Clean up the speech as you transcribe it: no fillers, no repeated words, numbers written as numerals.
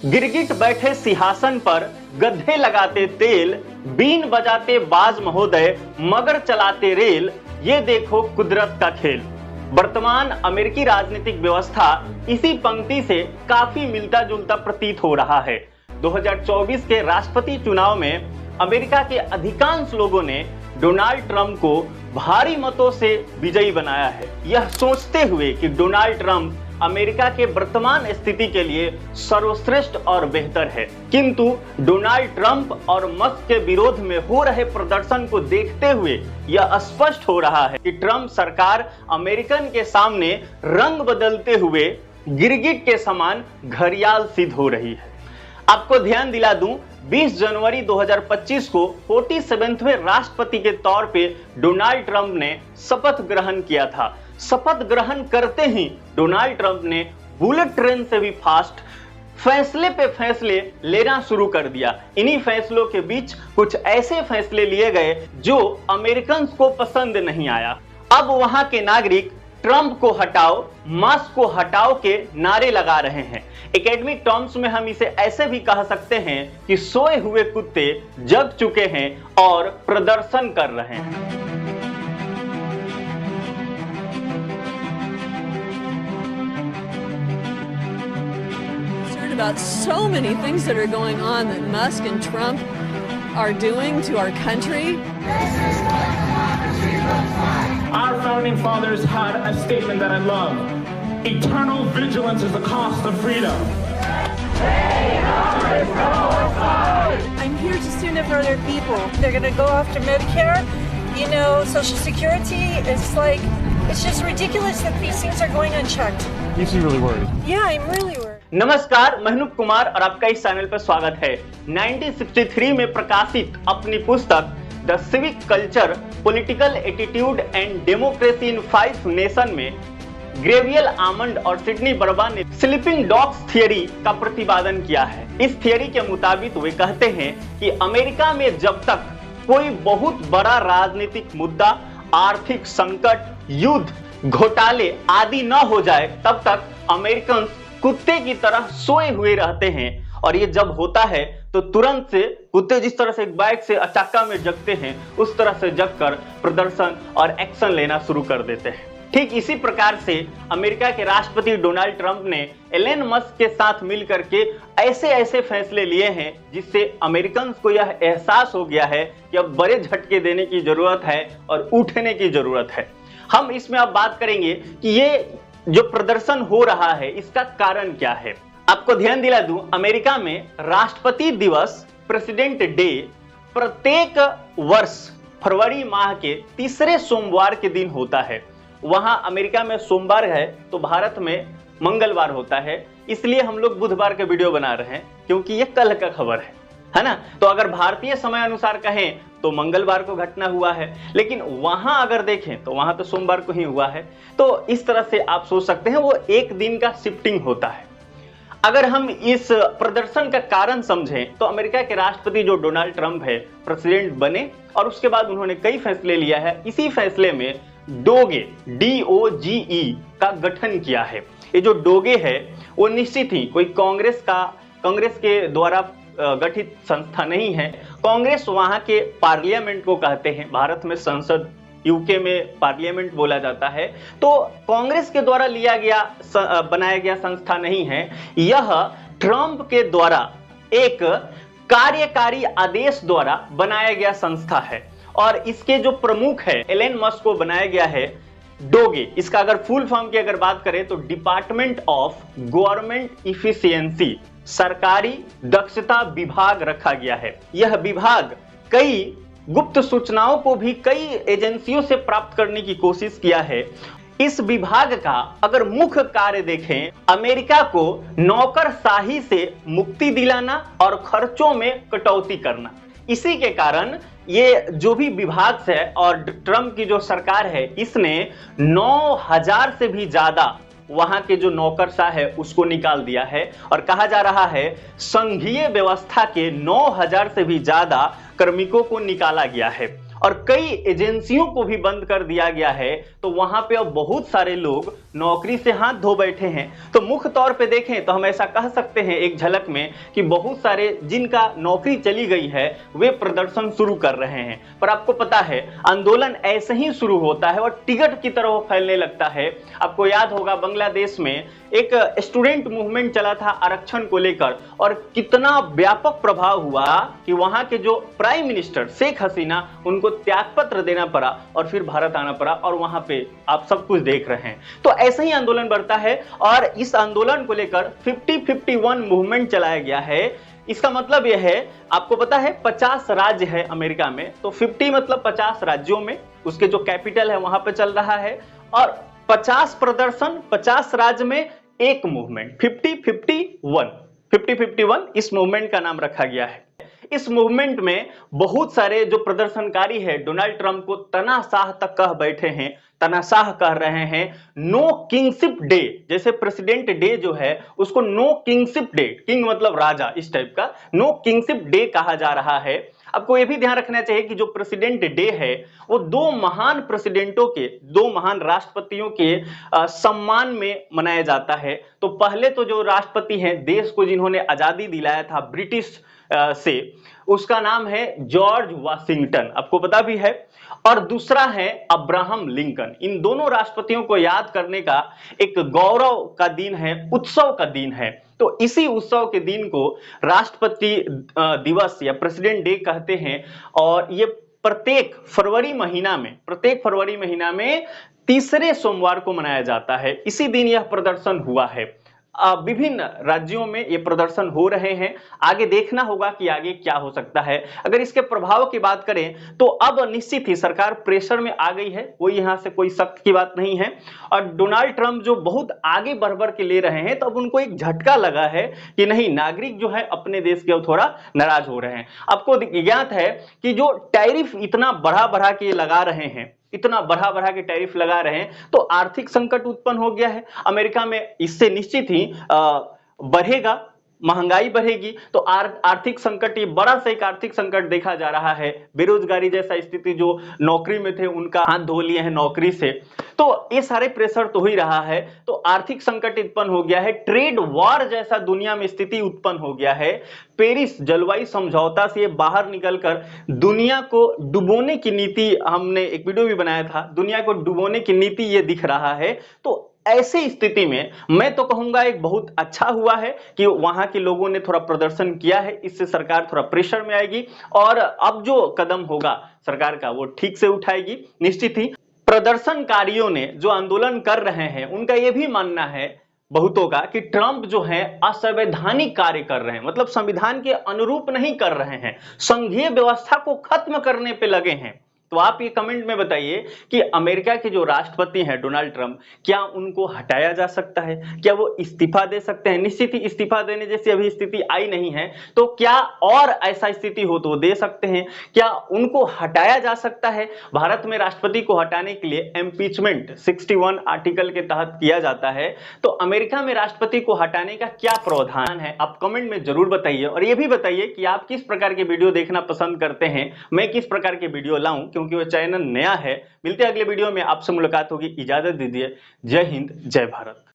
गिरगिट बैठे सिंहासन पर, गधे लगाते तेल, बीन बजाते बाज महोदय, मगर चलाते रेल, ये देखो कुदरत का खेल। वर्तमान अमेरिकी राजनीतिक व्यवस्था इसी पंक्ति से काफी मिलता जुलता प्रतीत हो रहा है। 2024 के राष्ट्रपति चुनाव में अमेरिका के अधिकांश लोगों ने डोनाल्ड ट्रंप को भारी मतों से विजयी बनाया है, यह सोचते हुए कि डोनाल्ड ट्रंप अमेरिका के वर्तमान स्थिति के लिए सर्वश्रेष्ठ और बेहतर है। किंतु डोनाल्ड ट्रंप और मस्क के विरोध में हो रहे प्रदर्शन को देखते हुए यह स्पष्ट हो रहा है कि ट्रंप सरकार अमेरिकन के सामने रंग बदलते हुए गिरगिट के समान घड़ियाल सिद्ध हो रही है। आपको ध्यान दिला दूं, 20 जनवरी 2025 को 47वें राष्ट्रपति के तौर पे डोनाल्ड ट्रंप ने शपथ ग्रहण किया था। शपथ ग्रहण करते ही डोनाल्ड ट्रंप ने बुलेट ट्रेन से भी फास्ट फैसले पे फैसले लेना शुरू कर दिया। इन्हीं फैसलों के बीच कुछ ऐसे फैसले लिए गए जो अमेरिकन को पसंद नहीं आया। अब वहां के नागरिक ट्रंप को हटाओ, मास्क को हटाओ के नारे लगा रहे हैं। एकेडमिक टर्म्स में हम इसे ऐसे भी कह सकते हैं कि सोए हुए कुत्ते जग चुके हैं और प्रदर्शन कर रहे हैं। About so many things that are going on that Musk and Trump are doing to our country. This is what democracy looks like. Our founding fathers had a statement that I love. Eternal vigilance is the cost of freedom. I'm here to stand up for other people. They're going to go after Medicare, Social Security. It's just ridiculous that these things are going unchecked. You seem really worried. Yeah, I'm really worried. नमस्कार, मैं अनूप कुमार और आपका इस channel पर स्वागत है। 1963 में प्रकाशित अपनी पुस्तक the civic culture, political attitude and democracy in 5 nation में ग्रेवियल आमंड और सिडनी बर्बा ने स्लीपिंग डॉग्स थियरी का प्रतिपादन किया है। इस थियरी के मुताबिक वे कहते हैं कि अमेरिका में जब तक कोई बहुत बड़ा राजनीतिक मुद्दा, आर्थिक संकट, युद्ध, घोटाले आदि न हो जाए, तब तक अमेरिकन कुत्ते की तरह सोए हुए रहते हैं। और ये जब होता है तो तुरंत से कुत्ते जिस तरह से एक बैग से अचाका में जगते हैं, उस तरह से जगकर प्रदर्शन और एक्शन लेना शुरू कर देते हैं। ठीक इसी प्रकार से अमेरिका के राष्ट्रपति डोनाल्ड ट्रंप ने एलन मस्क के साथ मिलकर के ऐसे फैसले लिए हैं जिससे अमेरिकन को यह एहसास हो गया है कि अब बड़े झटके देने की जरूरत है और उठने की जरूरत है। हम इसमें अब बात करेंगे कि ये जो प्रदर्शन हो रहा है इसका कारण क्या है। आपको ध्यान दिला दूं, अमेरिका में राष्ट्रपति दिवस, प्रेसिडेंट डे, प्रत्येक वर्ष फरवरी माह के तीसरे सोमवार के दिन होता है। वहां अमेरिका में सोमवार है तो भारत में मंगलवार होता है, इसलिए हम लोग बुधवार के वीडियो बना रहे हैं क्योंकि ये कल का खबर है ना। तो अगर भारतीय समय अनुसार कहें तो मंगलवार को घटना हुआ है, लेकिन वहां अगर देखें तो वहां तो सोमवार को ही हुआ है। तो इस तरह से आप सोच सकते हैं वो एक दिन का शिफ्टिंग होता है। अगर हम इस प्रदर्शन का कारण समझें तो अमेरिका के राष्ट्रपति जो डोनाल्ड ट्रंप है, प्रेसिडेंट बने और उसके बाद उन्होंने कई फैसले लिया है। इसी फैसले में डोगे, DOGE का गठन किया है। ये जो डोगे है वो निश्चित ही कोई कांग्रेस के द्वारा गठित संस्था नहीं है। कांग्रेस वहां के पार्लियामेंट को कहते हैं, भारत में संसद, यूके में पार्लियामेंट बोला जाता है। तो कांग्रेस के द्वारा बनाया गया संस्था नहीं है। यह ट्रंप के द्वारा एक कार्यकारी आदेश द्वारा बनाया गया संस्था है और इसके जो प्रमुख है एलन मस्क को बनाया गया है डोगे। इसका अगर फुल फॉर्म की अगर बात करें तो डिपार्टमेंट ऑफ गवर्नमेंट इफिशियंसी, सरकारी दक्षता विभाग रखा गया है। यह विभाग कई गुप्त सूचनाओं को भी कई एजेंसियों से प्राप्त करने की कोशिश किया है। इस विभाग का अगर मुख्य कार्य देखें, अमेरिका को नौकरशाही से मुक्ति दिलाना और खर्चों में कटौती करना। इसी के कारण ये जो भी विभाग है और ट्रंप की जो सरकार है, इसने 9000 से भी ज्यादा वहां के जो नौकरशाह है उसको निकाल दिया है और कहा जा रहा है संघीय व्यवस्था के 9000 से भी ज्यादा कार्मिकों को निकाला गया है। और कई एजेंसियों को भी बंद कर दिया गया है, तो वहां पे अब बहुत सारे लोग नौकरी से हाथ धो बैठे हैं। तो मुख्य तौर पे देखें तो हम ऐसा कह सकते हैं एक झलक में कि बहुत सारे जिनका नौकरी चली गई है वे प्रदर्शन शुरू कर रहे हैं। पर आपको पता है आंदोलन ऐसे ही शुरू होता है और टिकट की तरह फैलने लगता है। आपको याद होगा बांग्लादेश में एक स्टूडेंट मूवमेंट चला था आरक्षण को लेकर, और कितना व्यापक प्रभाव हुआ कि वहां के जो प्राइम मिनिस्टर शेख हसीना, उनको त्यागपत्र देना पड़ा और फिर भारत आना पड़ा, और वहां पे आप सब कुछ देख रहे हैं। तो ऐसे ही आंदोलन बढ़ता है और इस आंदोलन को लेकर 50-51 मूवमेंट चलाया गया है। इसका मतलब यह है, आपको पता है 50 राज्य है अमेरिका में, तो 50 मतलब 50 राज्यों में उसके जो कैपिटल है वहां पे चल रहा है, और 50 प्रदर्शन 50 राज्य में एक मूवमेंट, 50-51 इस मूवमेंट का नाम रखा गया है। इस मूवमेंट में बहुत सारे जो प्रदर्शनकारी है डोनाल्ड ट्रंप को तानाशाह तक कह बैठे हैं, तानाशाह कह रहे हैं नो किंगशिप डे, जैसे प्रेसिडेंट डे जो है उसको नो किंगशिप डे, किंग मतलब राजा, इस टाइप का नो किंगशिप डे कहा जा रहा है। आपको यह भी ध्यान रखना चाहिए कि जो प्रेसिडेंट डे है वो दो महान प्रेसिडेंटों के, दो महान राष्ट्रपतियों के सम्मान में मनाया जाता है। तो पहले तो जो राष्ट्रपति हैं देश को जिन्होंने आजादी दिलाया था ब्रिटिश से, उसका नाम है जॉर्ज वाशिंगटन, आपको पता भी है, और दूसरा है अब्राहम लिंकन। इन दोनों राष्ट्रपतियों को याद करने का एक गौरव का दिन है, उत्सव का दिन है। तो इसी उत्सव के दिन को राष्ट्रपति दिवस या प्रेसिडेंट डे कहते हैं, और ये प्रत्येक फरवरी महीना में तीसरे सोमवार को मनाया जाता है। इसी दिन यह प्रदर्शन हुआ है। विभिन्न राज्यों में ये प्रदर्शन हो रहे हैं। आगे देखना होगा कि आगे क्या हो सकता है। अगर इसके प्रभाव की बात करें तो अब निश्चित ही सरकार प्रेशर में आ गई है, कोई यहां से कोई शक की बात नहीं है। और डोनाल्ड ट्रंप जो बहुत आगे बढ़ के ले रहे हैं, तो अब उनको एक झटका लगा है कि नहीं, नागरिक जो है अपने देश के थोड़ा नाराज हो रहे हैं। आपको ज्ञात है कि जो टैरिफ इतना बढ़ा के लगा रहे हैं, इतना बढ़ा के टैरिफ लगा रहे हैं, तो आर्थिक संकट उत्पन्न हो गया है अमेरिका में। इससे निश्चित ही बढ़ेगा, महंगाई बढ़ेगी, तो आर्थिक संकट, ये बड़ा सा एक आर्थिक संकट देखा जा रहा है। बेरोजगारी जैसा स्थिति, जो नौकरी में थे उनका हाथ धो लिए हैं नौकरी से, तो ये सारे प्रेशर तो ही रहा है। तो आर्थिक संकट उत्पन्न हो गया है, ट्रेड वॉर जैसा दुनिया में स्थिति उत्पन्न हो गया है। पेरिस जलवायु समझौता से बाहर निकलकर दुनिया को डुबोने की नीति, हमने एक वीडियो भी बनाया था, दुनिया को डुबोने की नीति ये दिख रहा है। तो ऐसी स्थिति में मैं तो कहूंगा एक बहुत अच्छा हुआ है कि वहां के लोगों ने थोड़ा प्रदर्शन किया है, इससे सरकार थोड़ा प्रेशर में आएगी और अब जो कदम होगा सरकार का वो ठीक से उठाएगी। निश्चित ही प्रदर्शनकारियों ने जो आंदोलन कर रहे हैं उनका यह भी मानना है बहुतों का कि ट्रंप जो है असंवैधानिक कार्य कर रहे हैं, मतलब संविधान के अनुरूप नहीं कर रहे हैं, संघीय व्यवस्था को खत्म करने पे लगे हैं। तो आप ये कमेंट में बताइए कि अमेरिका के जो राष्ट्रपति हैं डोनाल्ड ट्रंप, क्या उनको हटाया जा सकता है? क्या वो इस्तीफा दे सकते हैं? निश्चित ही इस्तीफा देने जैसी अभी स्थिति आई नहीं है, तो क्या और ऐसा स्थिति हो तो दे सकते हैं? क्या उनको हटाया जा सकता है? भारत में राष्ट्रपति को हटाने के लिए इम्पीचमेंट 61 आर्टिकल के तहत किया जाता है। तो अमेरिका में राष्ट्रपति को हटाने का क्या प्रावधान है, आप कमेंट में जरूर बताइए। और ये भी बताइए कि आप किस प्रकार के वीडियो देखना पसंद करते हैं, मैं किस प्रकार के वीडियो लाऊं, क्योंकि वो चैनल नया है। मिलते हैं अगले वीडियो में, आपसे मुलाकात होगी। इजाजत दीजिए। जय हिंद, जय भारत।